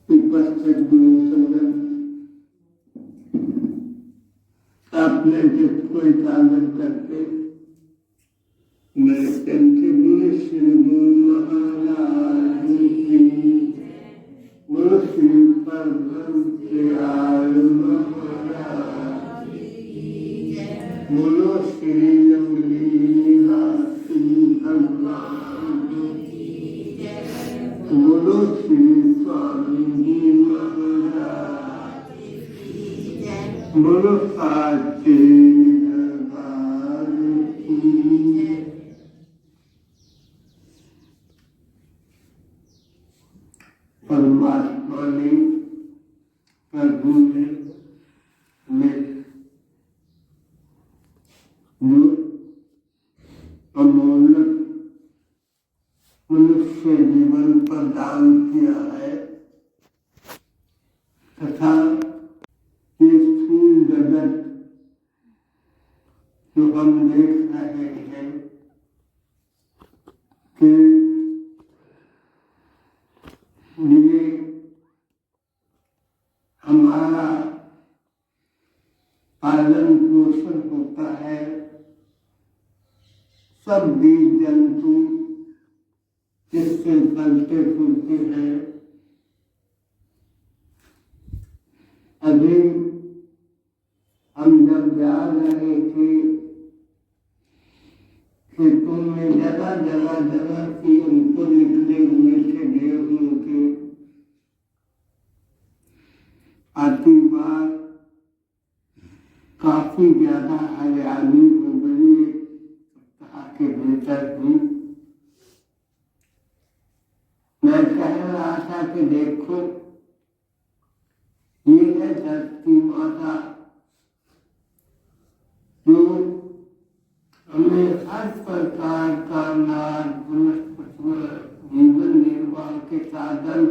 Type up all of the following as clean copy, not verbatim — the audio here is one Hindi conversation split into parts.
उपस्थित गुरु संगत, आपने जिसको एकाग्र करके मेरे कंठे गुरु श्री गुरु महाराज की, गुरु श्री परब्रह्म दयाल महाराज की, बोलो श्री लवलीनाथी भगवान की, बोलो श्री स्वामी जी महाराज की, बोलो साचे दरबार की। परमात्मा ने, प्रभु ने हमें जो अमूल्य मनुष्य जीवन प्रदान किया है तथा ये स्थूल जगत जो हम देख रहे हैं कि लिए हमारा पालन पोषण होता है। सब जीव जंतु जिससे फलते फूलते हैं। अभी हम जब जा रहे थे खेतों में जगह जगह की उनको निकले हुए थे गेहूं के, आती बार काफी ज्यादा हरियाली हो गई सप्ताह के भीतर ही। मैं कह रहा था कि देखो ये है धरती माता जो हमें हर प्रकार का जीवन निर्वाह के साधन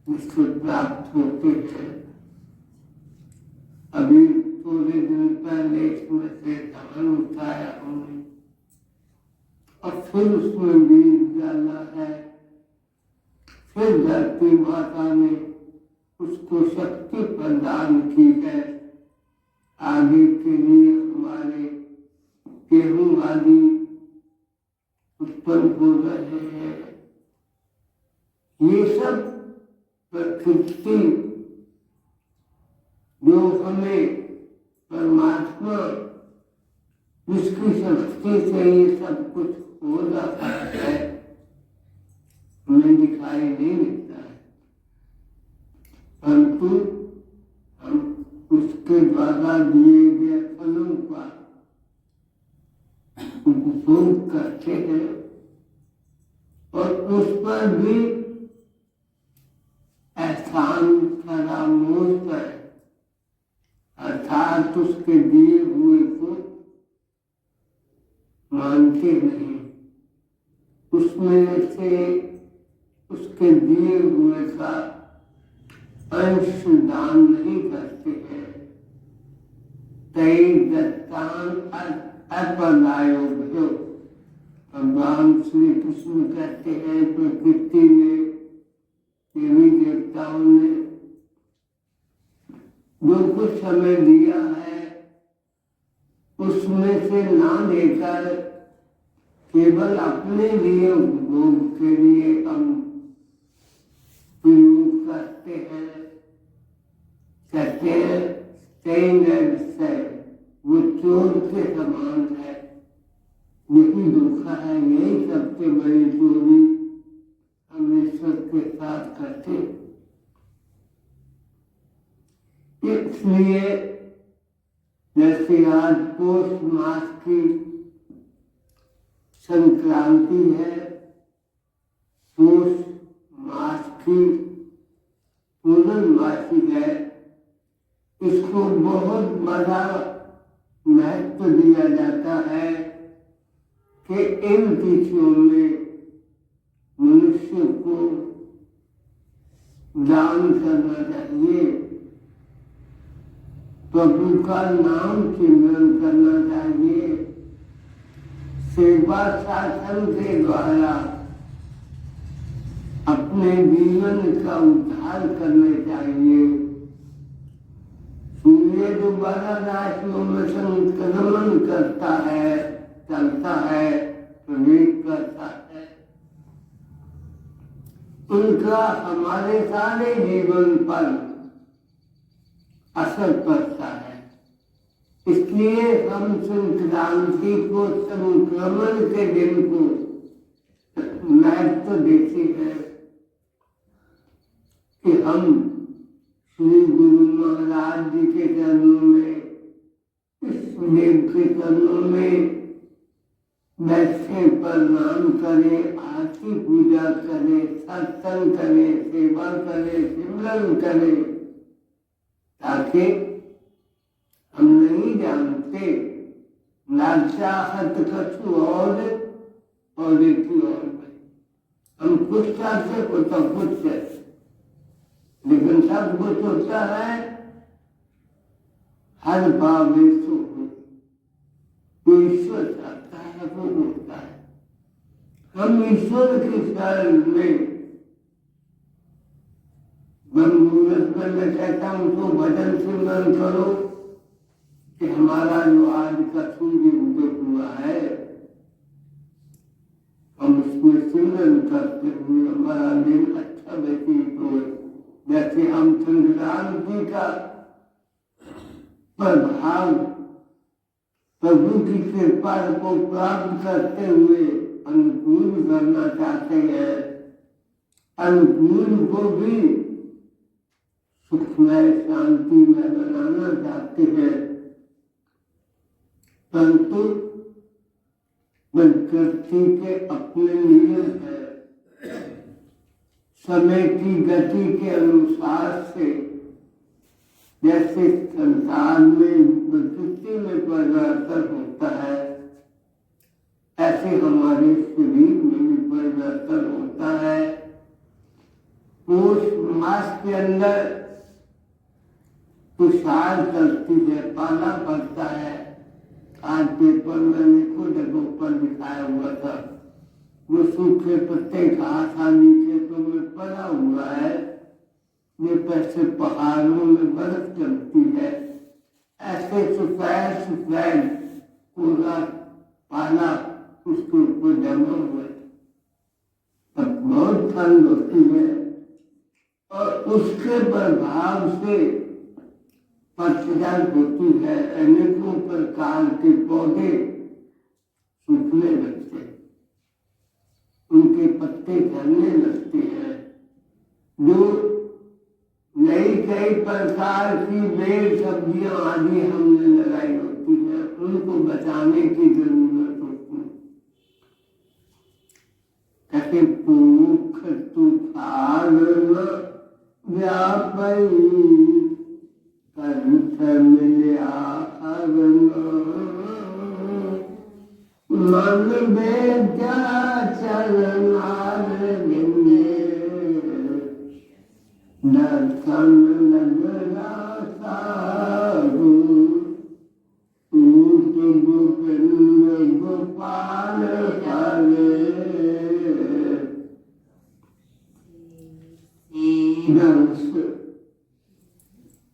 इससे प्राप्त होते हैं। अभी थोड़े दिन पहले इसमें से धान उठाया हमने और फिर उसमें बीज डाला है। फिर धरती माता ने उसको शक्ति प्रदान की है आगे के लिए हमारे गेहूं आदि उत्पन्न हो रहे हैं। ये सब प्रकृति जो हमें परमात्मा जिसकी शक्ति से ये सब कुछ हो जाता है हमें दिखाई नहीं देता है, परंतु हम उसके द्वारा दिए गए फलों का उपभोग करते हैं और उस पर भी एहसान फरामोश है, अर्थात उसके दिए हुए को मानते नहीं, उसमें से उसके दिए हुए का अंश दान नहीं करते हैं। तय दत्तान अपदायोग्यो, भगवान श्री कृष्ण कहते हैं प्रकृति ने, देवी देवताओं ने जो कुछ हमें दिया है उसमें से ना लेकर केवल अपने लिए उपभोग के लिए हम प्रयोग करते हैं। कहते हैं वो चोर के समान है। यही धोखा है, यही सबसे बड़ी चोरी हम ईश्वर के साथ करते। इसलिए जैसे आज पौष मास की संक्रांति है, पौष मास की पूर्णमासी है, इसको बहुत बड़ा महत्व दिया जाता है कि इन तिथियों में मनुष्य को दान करना चाहिए, प्रभु का नाम सिमरन करना चाहिए, सेवा शासन के द्वारा अपने जीवन का उद्धार करने चाहिए। सूर्य जो 12 राशियों में संक्रमण करता है, चलता है, प्रवेश करता है, उनका हमारे सारे जीवन पर असर पड़ता है। इसलिए हम संक्रांति को, संक्रमण के दिन को महत्व देते हैं कि हम श्री गुरु महाराज जी के चरणों में, इस देव के चरणों में बैठे प्रणाम करें, आरती पूजा करें, सत्संग करें, सेवा करें, सिमरन करें, ताकि हम नहीं जानते ना चाहत कछु और एक और हम कुछ चाहते को तो कुछ है, लेकिन सब कुछ होता है हर भावेश हो। ईश्वर चाहता है वो होता है। हम ईश्वर के शरण में मुहूर्त में मैं कहता हूँ तो भजन सिमरन करो कि हमारा जो आज का सूर्य उदय हुआ है, हम उसमें सिमरन करते हुए हमारा दिन अच्छा व्यतीत हो। जैसे हम संक्रांति का प्रभाव प्रभु की कृपा को प्राप्त करते हुए अनुकूल करना चाहते हैं, अनुकूल को भी सुखमय शांति में बनाना चाहते हैं, परंतु प्रकृति के अपने नियम है। समय की गति के अनुसार से जैसे संसार में प्रकृति में परिवर्तन होता है, ऐसे हमारे शरीर में भी परिवर्तन होता है। पोष मास के अंदर तुषार चलती है, पाला पड़ता है। आज पेपर मैंने खुद जगहों पर दिखाया हुआ था, वो सूखे पत्ते घास आदि खेतों में पड़ा हुआ है। ये पैसे पहाड़ों में बर्फ जमती है, ऐसे सफेद सफेद पूरा पाला उसके ऊपर जमा हुआ है। तब बहुत ठंड होती है और उसके प्रभाव से पतझड़ होती है, अनेकों प्रकार के पौधे सूखने लगते हैं, उनके पत्ते झड़ने लगते हैं। जो नई कई प्रकार की बेल सब्जियां आदि हमने लगाई होती है, उनको बचाने की जरूरत होती है। कहते भूख तूफान व्यापी कंठ मिल्या मन बेजा चलनार दर्शन लगना साधु ऊट गोविंद गोपाल हरे दर्श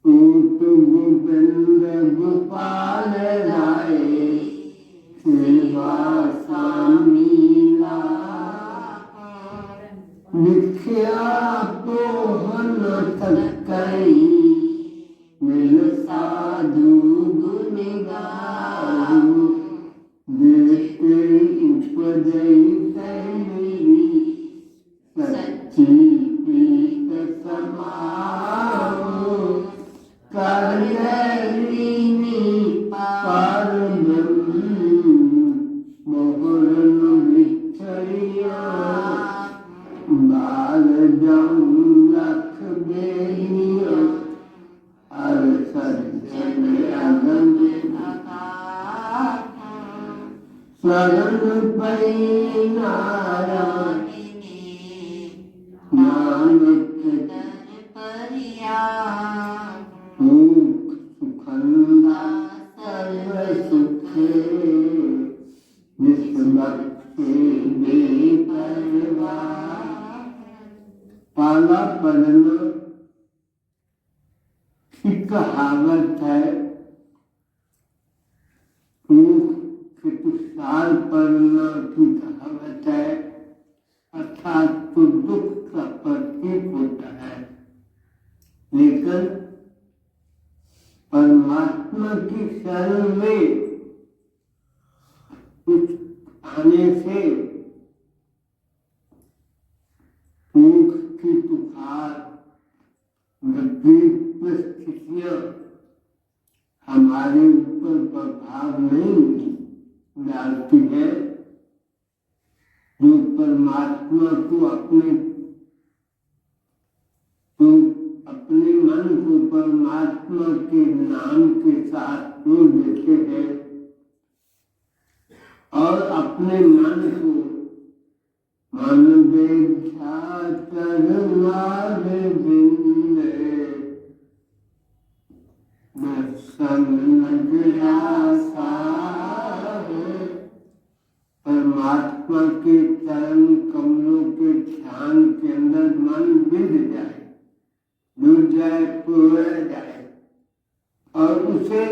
ऊट गोविंद गोपाल राय सेवा स्वामीला विख्यात तकई मिल साधु गुण गाऊ देते उपजई तेरी सच्ची प्रीत समाओ करलीनी पार मोहन विचरिया बाल जाऊं लख बेनिया हर सज्जन अगम शरण पई नारायणी नानक परिया सुख सुखंदा सर्व सुख विश्व पाला पड़ना की कहावत है, साल पड़ना की कहावत है, अर्थात तो दुख का प्रतीक होता है। लेकिन परमात्मा की शरण में कुछ आने से दुख की तुखार, विपरीत परिस्थितियां हमारे ऊपर प्रभाव नहीं डालती है। जो परमात्मा को अपने मन को परमात्मा के नाम के साथ जोड़ देते हैं और अपने मन को मानवे परमात्मा के चरण कमलों के ध्यान के अंदर मन बिंद जाए, जुड़ जाए, पूरा जाए और उसे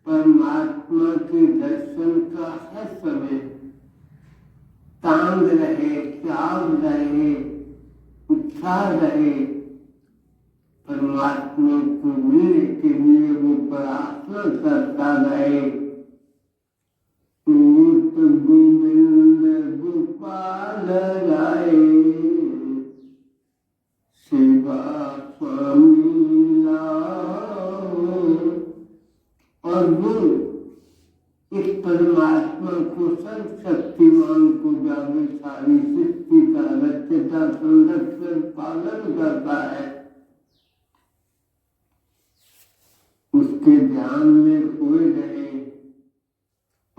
परमात्मा के दर्शन का हर समय तांग रहे, चाव रहे, उत्साह रहे। परमात्मा को मिलने के लिए वो प्रार्थना करता रहे। गोविंद गोपाल राय सेवा स्वामी लाओ। और वो इस परमात्मा को सर्वशक्तिमान को जागे सारी सृष्टि का रचयिता संरक्षण पालन करता है, उसके ध्यान में खोए रहे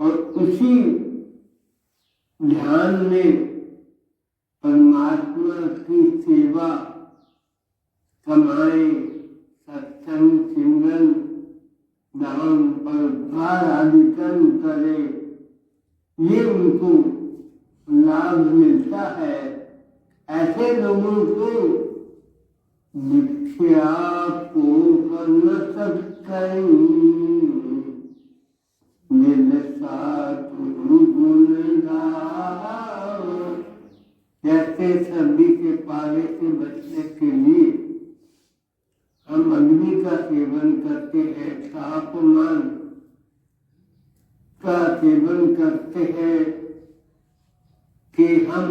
और उसी ध्यान में परमात्मा की सेवा कमाए, सत्संग, सिमरन, दान, परोपकार आदि कर्म करे, ये उनको लाभ मिलता है। ऐसे लोगों को भिक्षा को न सकते गुण गाओ। जैसे सर्दी के पाले से बचने के लिए हम अग्नि का सेवन करते हैं, तापमान का सेवन करते हैं कि हम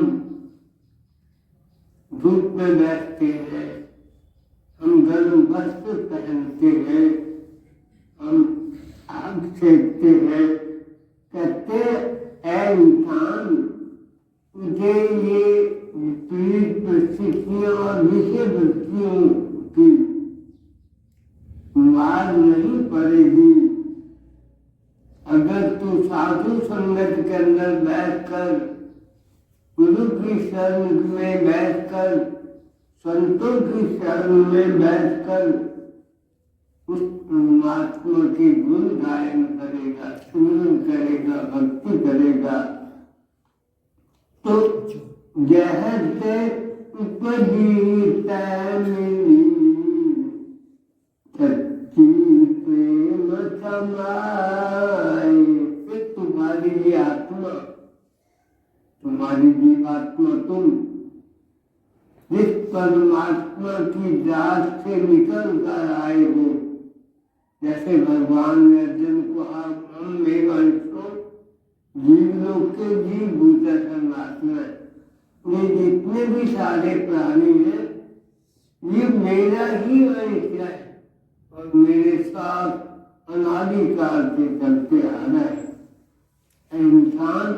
धूप में बैठते हैं, हम गर्म वस्त्र पहनते हैं, हम आग सेकते हैं। कहते ऐ इंसान, तुझे ये विपरीत परिस्थितियां और विषय वृत्तियों की मार नहीं पड़ेगी अगर तू साधु संगत के अंदर बैठकर, गुरु की शरण में बैठकर, संतों की शरण में बैठकर उस परमात्मा के गुण गायन करेगा, स्मरण करेगा, भक्ति करेगा तो जहते उपजी तैमिनी सच्ची प्रेम समाए। फिर तुम्हारी ये आत्मा, तुम्हारी जीवात्मा, तुम जिस परमात्मा की जात से निकल कर आए हो, जैसे भगवान ने अर्जुन को हम मेवांशो जीवलोक के जीव भूता सन्नात्मा, ये जितने भी सारे प्राणी हैं ये मेरा ही अंश है और मेरे साथ अनादिकाल से चलते आ रहा है। इंसान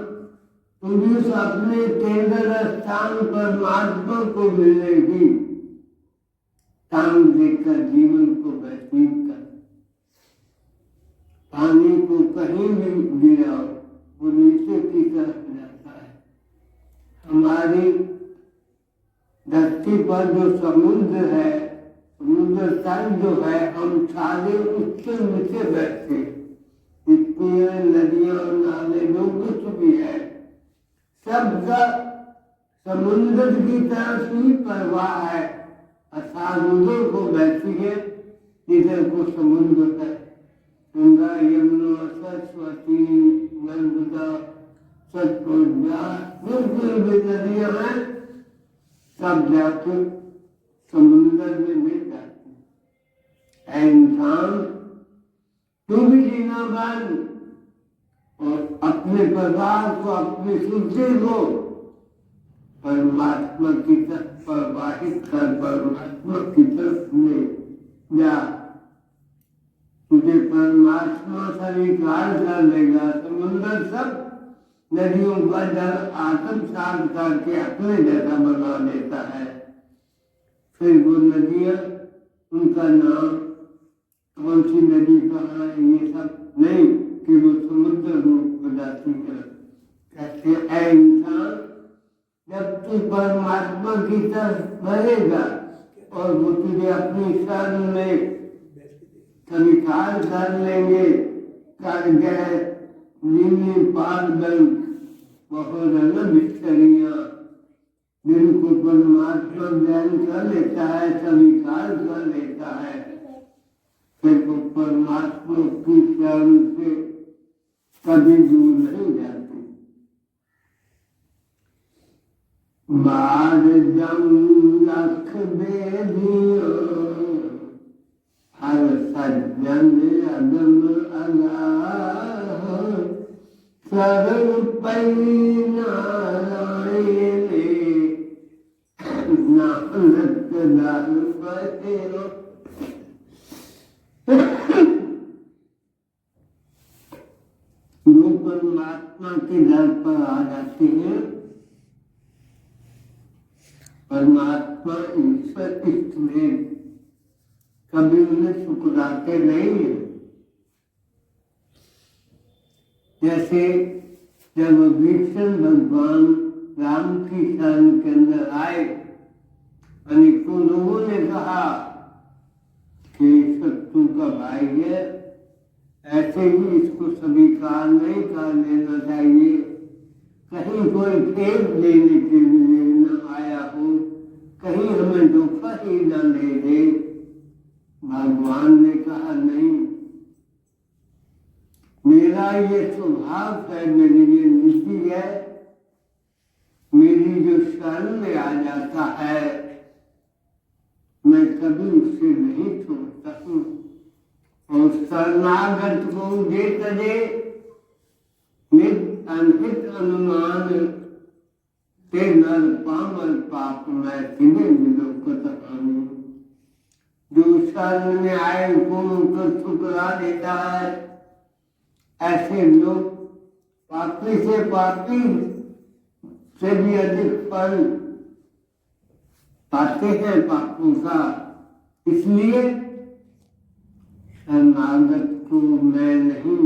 तुम उस अपने केंद्र स्थान परमात्मा को मिलने की तांग देकर जीवन को व्यतीत कर। पानी को कहीं भी गिराओ वो नीचे की तरफ जाता है। हमारी धरती पर जो समुद्र है, समुद्र तल जो है, हम सारे उसके नीचे बैठते, इतनी नदियां नाले जो कुछ भी है सबका समुद्र की तरफ ही प्रवाह है, सागरों को बहती है, इधर को समुद्र है। गंगा यमुना सरस्वती नर्मदा सतलुज बिल्कुल भी नदियां हैं, सब जाकर समुद्र में मिल जाती है। इंसान तू भी जीना बन और अपने परिवार को, अपनी शुद्धि को परमात्मा की तरफ प्रवाहित कर, परमात्मा की तरफ ले जा। तुझे परमात्मा स्वीकार कर लेगा। समुद्र सब नदियों का जल आत्मसात करके अपने जैसा बना देता है। फिर वो नदियां, उनका नाम, कौन सी नदी कहाँ है, ये सब नहीं कि वो समुद्र रूप हो जाती है। कहते ऐ इंसान, जब तू परमात्मा की तरफ बढ़ेगा और वो तुझे अपनी शरण में स्वीकार कर लेंगे, कर गए नीली पाल बन बहुत बिस्तरियां, जिनको परमात्मा ज्ञान कर लेता है, स्वीकार कर लेता है, फिर वो परमात्मा की शरण से कभी दूर नहीं जाते। बार जंग लख बेदियों हर सज्जन अदम अगाह, शरण पई नारायण नानक दास बतेरो। जो परमात्मा के दर पर आ जाते हैं, परमात्मा ईश्वर इष्ट में कभी उन्हें ठुकराते नहीं है। जैसे जब विष्णु भगवान राम की शरण के अंदर आए, अनेकों लोगों ने कहा कि शत्रु का भाई है, ऐसे ही इसको स्वीकार नहीं कर लेना चाहिए, कहीं कोई फेंक देने के लिए न आया हो, कहीं हमें धोखा ही न दे दे। भगवान ने कहा नहीं, मेरा ये स्वभाव है, मेरी ये नीति है, मेरी जो शरण में आ जाता है मैं कभी उससे नहीं छोड़ता हूँ। और शरणागत को दे तजे नित अनहित अनुमान, ते नर पामर पाप मैं तिन्हें मिलो कतहानी। जो शरण में आए को ठुकरा देता है, ऐसे लोग पापी से पापी से भी अधिक फल पाते हैं पापों का। इसलिए शरणागत को मैं नहीं,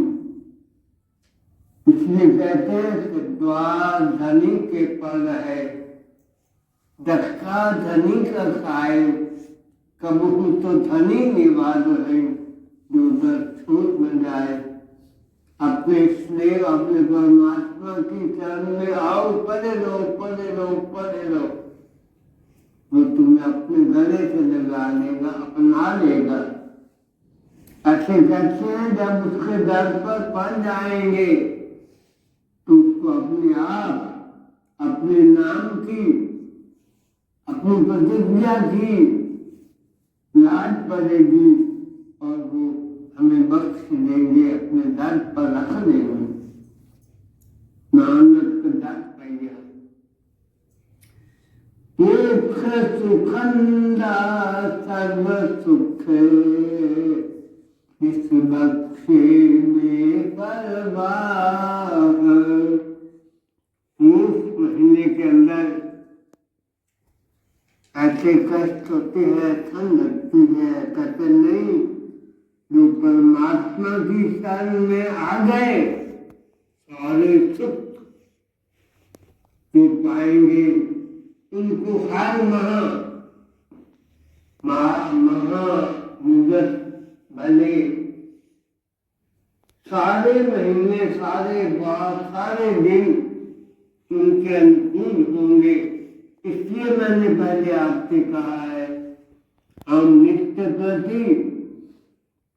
इसलिए कहते हैं कि द्वार धनी के पर है, धक्का धनी का खाए, कबहू तो धनी निवाद है, जो दर छूट न जाए। अपने स्नेह, अपने परमात्मा की शरण में आओ, पढ़े लो पढ़े लो पढ़े लो, वो तुम्हें अपने गले से लगा लेगा, अपना लेगा। ऐसे कहते हैं जब उसके दर पर पड़ जाएंगे तो उसको अपने आप, अपने नाम की, अपनी प्रतिज्ञा की लाज पड़ेगी और वो हमें बख्श देंगे, अपने दर पर रख देंगे। नानक दर पैया सुख सुखंदा सर्व सुख, इस बख्शे में परवाह। उस महीने के अंदर ऐसे कष्ट होते हैं, ठंड लगती है, कहते नहीं, जो परमात्मा की शरण में आ गए सारे सुख तो पाएंगे। उनको हर मुदत भले सारे महीने, सारे बार, सारे दिन उनके अनुकूल होंगे। इसलिए मैंने पहले आपसे कहा है, हम नित्य प्रति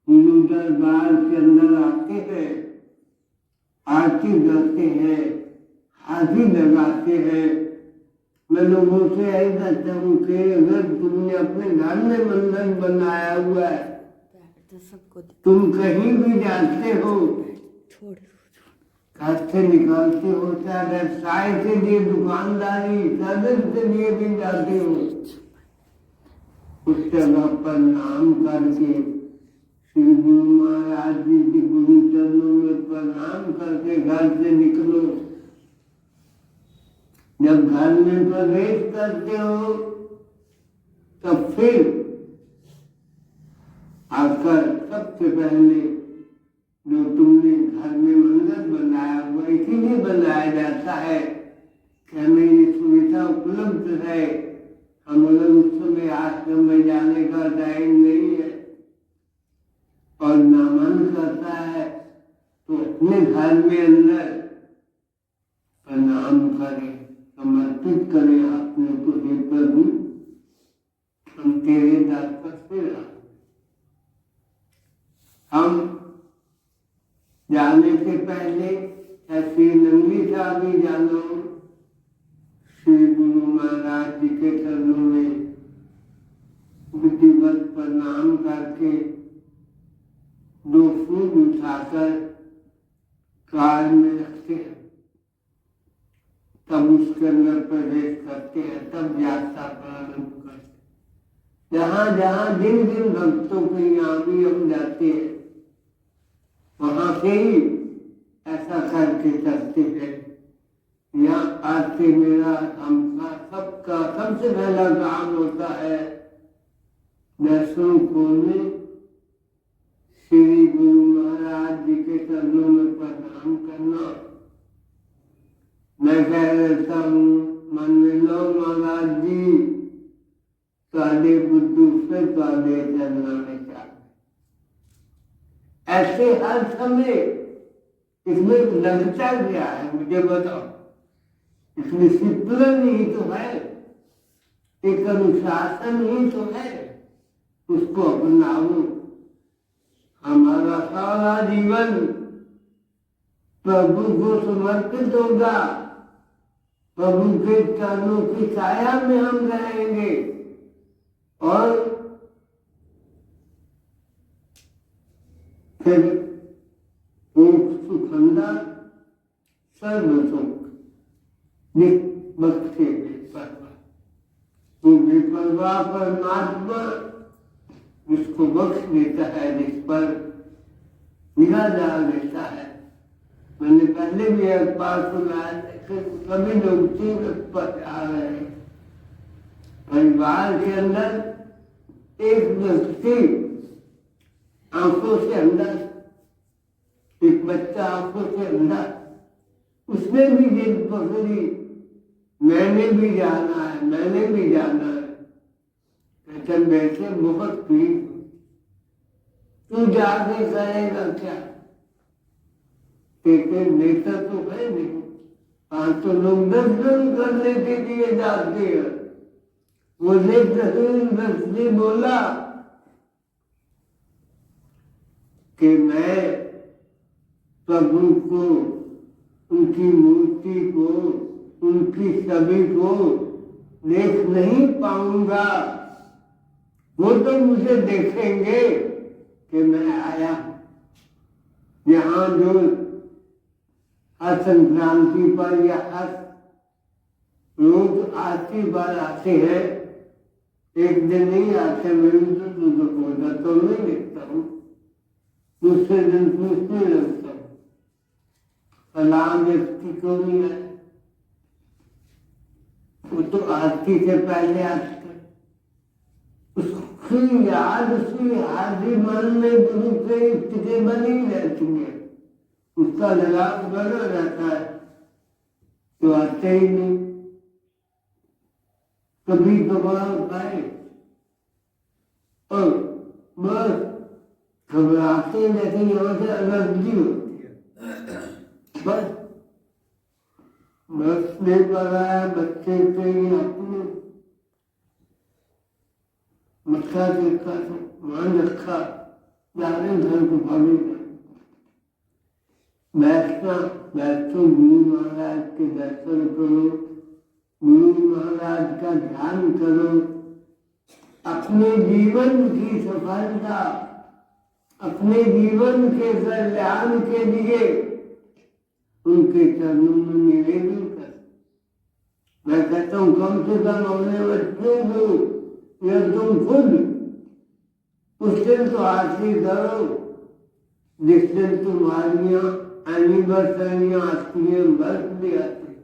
गुरु दरबार के अंदर आते हैं, आरती करते हैं, हाथी लगाते हैं। मैं लोगों से यही कहता हूँ कि अगर तुमने अपने घर में मंदिर बनाया हुआ है, तुम कहीं भी जाते हो, घर से निकलते हो, चाहे व्यवसाय के लिए, दुकानदारी, सर्विस के लिए भी जाते हो, उस जगह पर नाम करके श्री गुरु महाराज जी के गुरु चरणों में प्रणाम करके घर से निकलो। जब घर में प्रवेश करते हो तब फिर आकर सबसे पहले जो तुमने घर में मंदिर बनाया हुआ, इसीलिए बनाया जाता है कि हमें ये सुविधा उपलब्ध है। हम लोग उस समय आश्रम में जाने का टाइम नहीं है और ना मन करता है, तो अपने घर में अंदर प्रणाम करें, समर्पित करें अपने को। हे प्रभु, हम तेरे दर पर फिर हम जाने से पहले श्री नंदी साहब भी जाना हो, श्री गुरु महाराज जी के चरणों में विधिवत प्रणाम करके 2 फूल उठाकर कार में रखते हैं, तब उसके अंदर प्रवेश करते हैं, तब यात्रा प्रारंभ करते हैं। जहाँ जहाँ जिन जिन भक्तों के यहाँ भी हम जाते हैं, वहां से ही ऐसा करके चलते हैं। यहाँ आते मेरा हमका सबका सबसे पहला काम होता है दर्शन खोलने, श्री गुरु महाराज जी के चरणों में प्रणाम करना। मैं कह रहता हूँ मन में, लो महाराज जी साढ़े बुद्धू से साढ़े चलना में चाहिए। ऐसे हर समय इसमें लगता क्या है मुझे बताओ? इसमें डिसिप्लिन ही तो है, एक अनुशासन ही तो है, उसको अपनाओ। हमारा सारा जीवन प्रभु को समर्पित होगा, प्रभु के चरणों की छाया में हम रहेंगे और फिर सुखंदा सर्व सुख बख्शे तो बेपरवाह परमात्मा जिसको बख्श देता है, जिस पर निगाह डाल देता है। मैंने पहले भी एक बार सुना है, सभी लोग तीव्र पर आ रहे हैं। परिवार के अंदर एक व्यक्ति आंखों से अंदर, एक बच्चा आंखों से अंदर, उसने भी जिद पकड़ी, मैंने भी जाना है, मैंने भी जाना है। कहते बैठे बहुत पीड़, तू जाके करेगा क्या? कहते नेता तो है नहीं, आज तो लोग दर्शन करने के लिए जाते हैं। वो व्यक्ति बोला कि मैं प्रभु को, उनकी मूर्ति को, उनकी छवि को देख नहीं पाऊंगा, वो तो मुझे देखेंगे कि मैं आया। यहाँ जो हर संक्रांति पर या हर रोज आरती बार आते हैं, एक दिन नहीं आते, मैं तो नहीं लिखता हूँ, दूसरे दिन पूछने लगता हूँ, सलाम व्यक्ति को भी है, वो तो आरती से पहले आते, उसकी याद, उसकी हाजिर मन में गुरु से स्थिति बनी रहती है, उसका लगाव बना रहता है, तो आते ही नहीं। कभी कभार पाए और बस घबराते, जैसे यहाँ से एलर्जी होती है, बस बस नहीं बनाया बच्चे के लिए अपने मक्का देखा तो मान रखा जाने घर को भागे बैठना बैठो गुरु महाराज के दर्शन करो गुरु महाराज का ध्यान करो अपने जीवन की सफलता अपने जीवन के कल्याण के लिए उनके चरणों में निवेदन कर। मैं कहता हूँ कम से कम अपने बच्चों को या तुम खुद उस दिन तो आरती करो जिस दिन तुम्हारियां एनिवर्सरियां आती हैं बर्थडे आती है।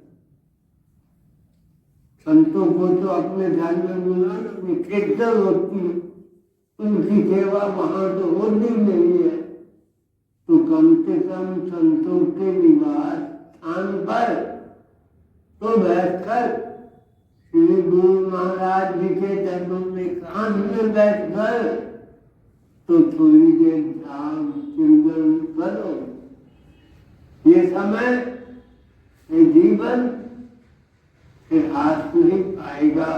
संतों को तो अपने ध्यान में मिलाना कीर्तन होती है उनकी सेवा वहां तो होती नहीं है तो कम से कम संतों के निवास स्थान पर तो बैठकर श्री गुरु महाराज जी के चरणों में कान में बैठकर तो थोड़ी देर ध्यान चिंतन करो। ये समय ये जीवन फिर हाथ नहीं पाएगा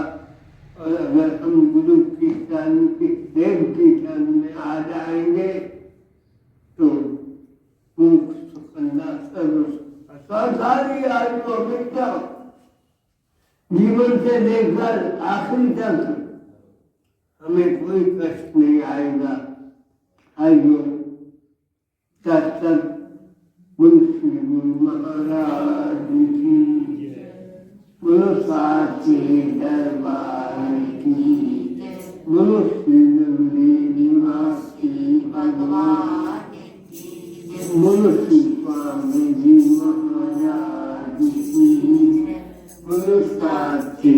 और अगर हम गुरु की शरण की देव की शरण में आ जाएंगे तो मुख सुखंदा सर्वसारी आयु अपेक्षा जीवन से लेकर आखिरी तक हमें कोई कष्ट नहीं आएगा। आइयो तब तक मुंशी गुरु महाराज की बोलो साची दरबार की बोलो श्री निवासी भगवान बोलो श्री स्वामी जी महाराज की बोलो साची